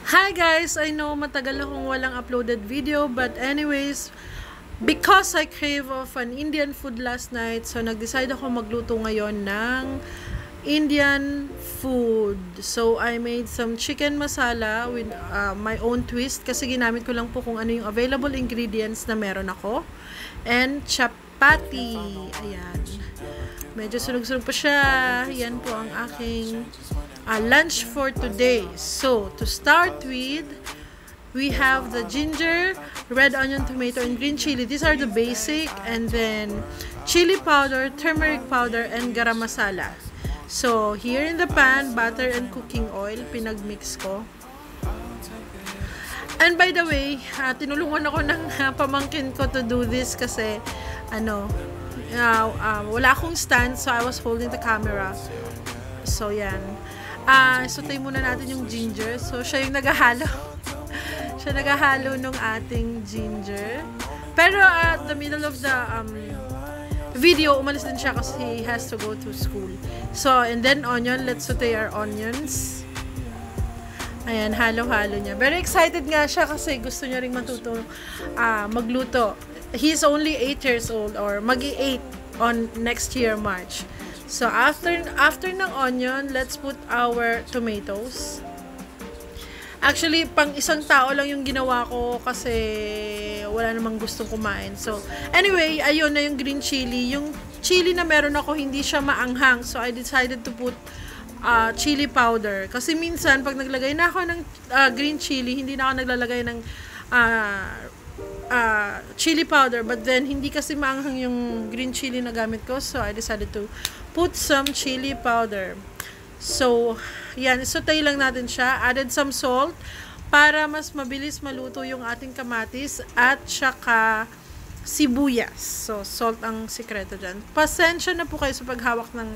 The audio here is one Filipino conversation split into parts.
Hi guys! I know matagal akong walang uploaded video, but anyways, because I crave of an Indian food last night, so nag-decide ako magluto ngayon ng Indian food. So I made some chicken masala with my own twist kasi ginamit ko lang po kung ano yung available ingredients na meron ako. And chapati. Ayan. Medyo sunog-sunog pa siya. Yan po ang aking lunch for today. So, to start with, we have the ginger, red onion, tomato, and green chili. These are the basic. And then, chili powder, turmeric powder, and garam masala. So, here in the pan, butter and cooking oil, pinagmix ko. And by the way, tinulungan ako ng pamangkin ko to do this kasi, wala akong stand, so I was holding the camera. So, yan. Sautay muna natin yung ginger. So, siya yung naghahalo. Siya naghahalo nung ating ginger. Pero, at the middle of the video, umalis din siya kasi he has to go to school. So, and then onion. Let's saute our onions. Ayan, halo-halo niya. Very excited nga siya kasi gusto niya ring magluto. He's only 8 years old or magi-8 on next year, March. So, after ng onion, let's put our tomatoes. Actually, pang isang tao lang yung ginawa ko kasi wala namang gustong kumain. So, anyway, ayun na yung green chili. Yung chili na meron ako, hindi siya maanghang. So, I decided to put chili powder. Kasi minsan, pag naglagay na ako ng green chili, hindi na ako naglalagay ng chili powder. But then, hindi kasi maanghang yung green chili na gamit ko. So, I decided to put some chili powder. So, yan. Sautay lang natin siya. Added some salt para mas mabilis maluto yung ating kamatis at saka sibuyas. So, salt ang sikreto dyan. Pasensya na po kayo sa paghawak ng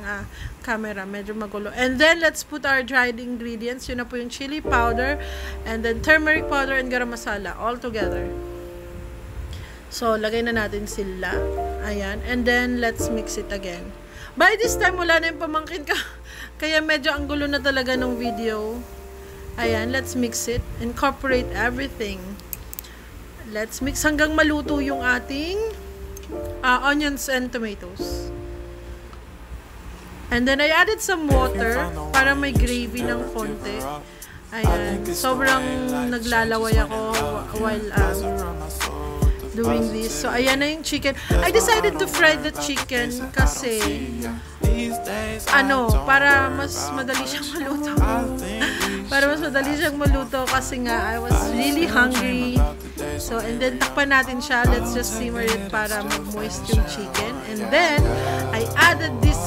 camera. Medyo magulo. And then, let's put our dried ingredients. Yun na po yung chili powder and then turmeric powder and garam masala all together. So, lagay na natin sila. Ayan. And then, let's mix it again. By this time, wala na yung pamangkin ka. Kaya medyo ang gulo na talaga ng video. Ayan, let's mix it. Incorporate everything. Let's mix hanggang maluto yung ating onions and tomatoes. And then, I added some water para may gravy ng konti. Ayan, sobrang naglalaway ako while doing this. So, ayan na yung chicken. I decided to fry the chicken kasi para mas madali siyang maluto. Para mas madali siyang maluto kasi nga I was really hungry. So, and then takpan natin siya. Let's just simmer it para mag-moist yung chicken. And then, I added this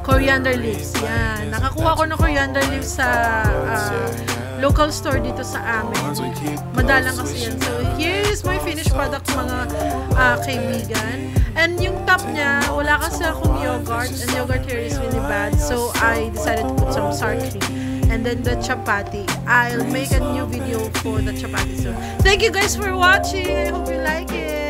coriander leaves. Yan. Nakakuha ko ng coriander leaves sa local store dito sa amin. Madalang kasi yan. So, here is my finished product, mga kaibigan. And yung top niya, wala kasi akong yogurt. And yogurt here is really bad. So, I decided to put some sour cream. And then the chapati. I'll make a new video for the chapati soon. Thank you guys for watching. I hope you like it.